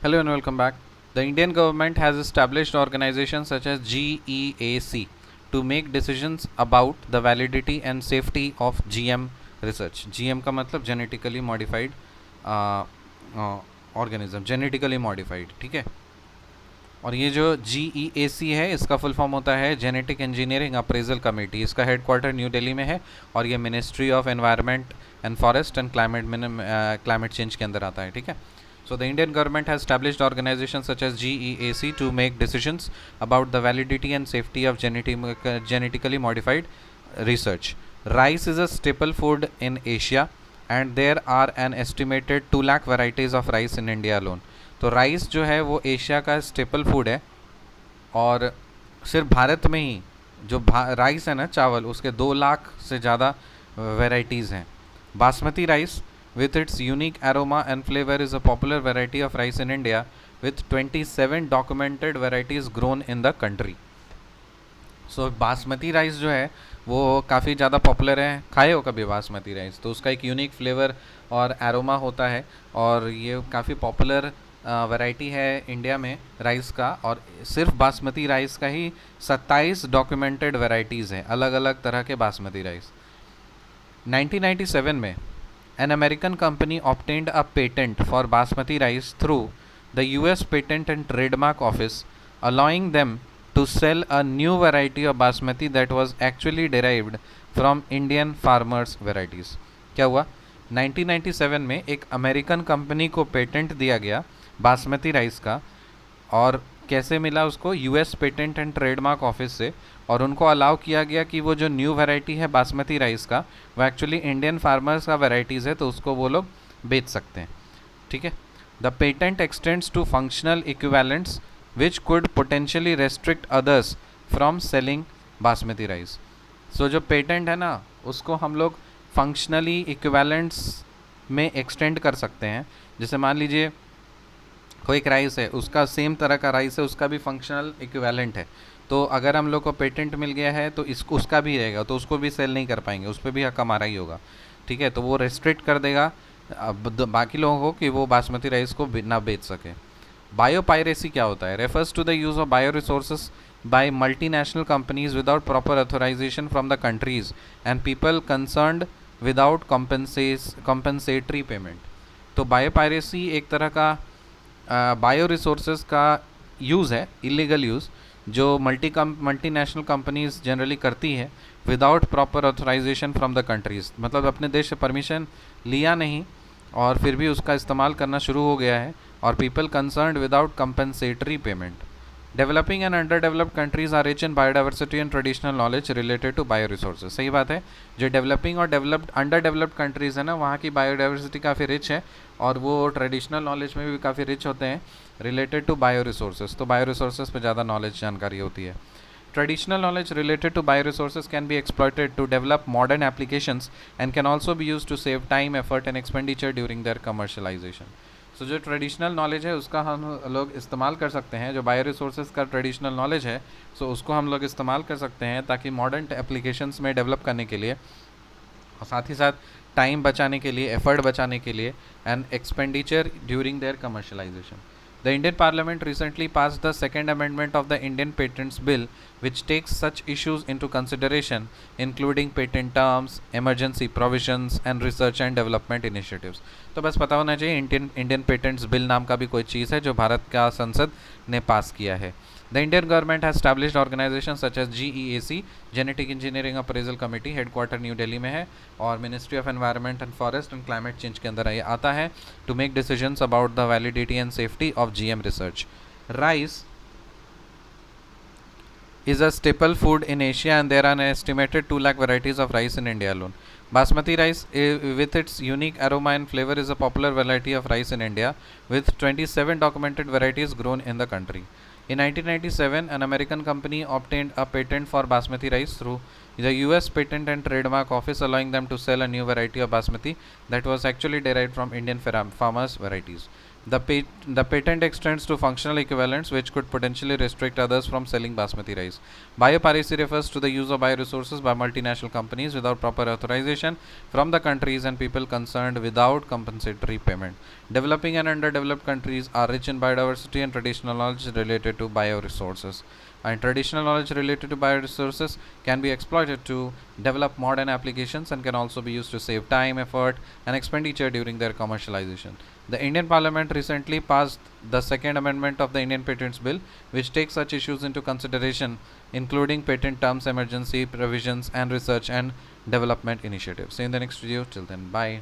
Hello and welcome back. The Indian government has established organizations such as GEAC to make decisions about the validity and safety of GM research. GM का मतलब genetically modified organism, genetically modified, ठीक है। और ये जो GEAC है इसका full form होता है जेनेटिक इंजीनियरिंग अप्रेजल कमेटी। इसका हेडक्वार्टर न्यू दिल्ली में है और ये ministry of environment and forest and climate change के अंदर आता है, ठीक है। So the Indian government has established organizations such as GEAC to make decisions about the validity and safety of genetically modified research. Rice is a staple food in Asia and there are an estimated 2 lakh varieties of rice in India alone. तो rice जो है वो Asia का staple food है और सिर्फ भारत में ही जो राइस है ना, चावल, उसके 2 लाख से ज़्यादा वेराइटीज़ हैं। Basmati rice with its unique aroma and flavor is a popular variety of rice in India with 27 documented varieties grown in the country. So basmati rice जो है वो काफ़ी ज़्यादा पॉपुलर है। खाए हो कभी बासमती राइस? तो उसका एक यूनिक फ्लेवर और एरोमा होता है और ये काफ़ी पॉपुलर वैरायटी है इंडिया में राइस का। और सिर्फ बासमती राइस का ही 27 डॉक्यूमेंटेड वैरायटीज़ हैं, अलग अलग तरह के बासमती राइस। 1997 में an American company obtained a patent for basmati rice through the US Patent and Trademark Office, allowing them to sell a new variety of basmati that was actually derived from Indian farmers varieties. क्या हुआ? 1997 में एक American company को patent दिया गया basmati rice का। और कैसे मिला उसको? US patent and trademark office से। और उनको अलाउ किया गया कि वो जो न्यू वैरायटी है बासमती राइस का वो एक्चुअली इंडियन फार्मर्स का वैराइटीज़ है, तो उसको वो लोग बेच सकते हैं, ठीक है। The patent extends to functional equivalents which could potentially restrict others from selling basmati rice. So जो पेटेंट है ना उसको हम लोग फंक्शनली इक्विवेलेंट्स में एक्सटेंड कर सकते हैं। जैसे मान लीजिए कोई एक राइस है, उसका सेम तरह का राइस है, उसका भी फंक्शनल इक्विवेलेंट है, तो अगर हम लोग को पेटेंट मिल गया है तो उसका भी रहेगा, तो उसको भी सेल नहीं कर पाएंगे, उस पर भी हक हमारा ही होगा, ठीक है। तो वो रेस्ट्रिक्ट कर देगा बाकी लोगों को कि वो बासमती राइस को ना बेच सके। बायोपायरेसी क्या होता है? Refers to the use of bio resources by multinational companies without proper authorisation from the countries and people concerned without compensatory payment. तो बायोपायरेसी एक तरह का बायो रिसोर्सेज का यूज़ है, इलीगल यूज़, जो मल्टीनेशनल कंपनीज जनरली करती है without proper authorisation from the countries. मतलब अपने देश से परमिशन लिया नहीं और फिर भी उसका इस्तेमाल करना शुरू हो गया है। और people concerned without compensatory payment. Developing and under developed countries are rich in biodiversity and traditional knowledge related to bio resources. सही बात है, जो डेवलपिंग और अंडर डेवलप्ड कंट्रीज़ है ना, वहाँ की बायोडाइवर्सिटी काफ़ी रिच है और वो ट्रेडिशनल नॉलेज में भी काफ़ी रिच होते हैं रिलेटेड टू बायो रिसोर्सेज। तो बायो रिसोर्सेज पर ज़्यादा नॉलेज जानकारी होती है। Traditional knowledge related to bioresources can be exploited to develop modern applications and can also be used to save time, effort and expenditure during their commercialization. So जो traditional knowledge है उसका हम लोग इस्तेमाल कर सकते हैं। जो बायो रिसोर्सेज का ट्रेडिशनल नॉलेज है सो उसको हम लोग इस्तेमाल कर सकते हैं ताकि मॉडर्न एप्लीकेशंस में डेवलप करने के लिए और साथ ही साथ टाइम बचाने के लिए, एफर्ट बचाने के लिए and expenditure during their commercialisation. The Indian Parliament recently passed the second amendment of the Indian Patents Bill, which takes such issues into consideration, including patent terms, emergency provisions, and research and development initiatives. तो बस पता होना चाहिए Indian patents bill नाम का भी कोई चीज़ है जो भारत का संसद ने पास किया है। The Indian government has established organizations such as GEAC, Genetic Engineering Appraisal Committee, headquarter New Delhi में है और ministry of environment and forest and climate change के अंदर ये आता है to make decisions about the validity and safety of GM research. Rice is a staple food in Asia and there are an estimated 2 lakh varieties of rice in India alone. Basmati rice with its unique aroma and flavor is a popular variety of rice in India with 27 documented varieties grown in the country. In 1997, an American company obtained a patent for basmati rice through the US Patent and Trademark Office, allowing them to sell a new variety of basmati that was actually derived from Indian farmers varieties. The patent extends to functional equivalents which could potentially restrict others from selling basmati rice. Biopiracy refers to the use of bioresources by multinational companies without proper authorization from the countries and people concerned without compensatory payment. Developing and underdeveloped countries are rich in biodiversity and traditional knowledge related to bioresources. And traditional knowledge related to bioresources can be exploited to develop modern applications and can also be used to save time, effort, and expenditure during their commercialization. The Indian Parliament recently passed the Second Amendment of the Indian Patents Bill, which takes such issues into consideration, including patent terms, emergency provisions, and research and development initiatives. See you in the next video. Till then, bye.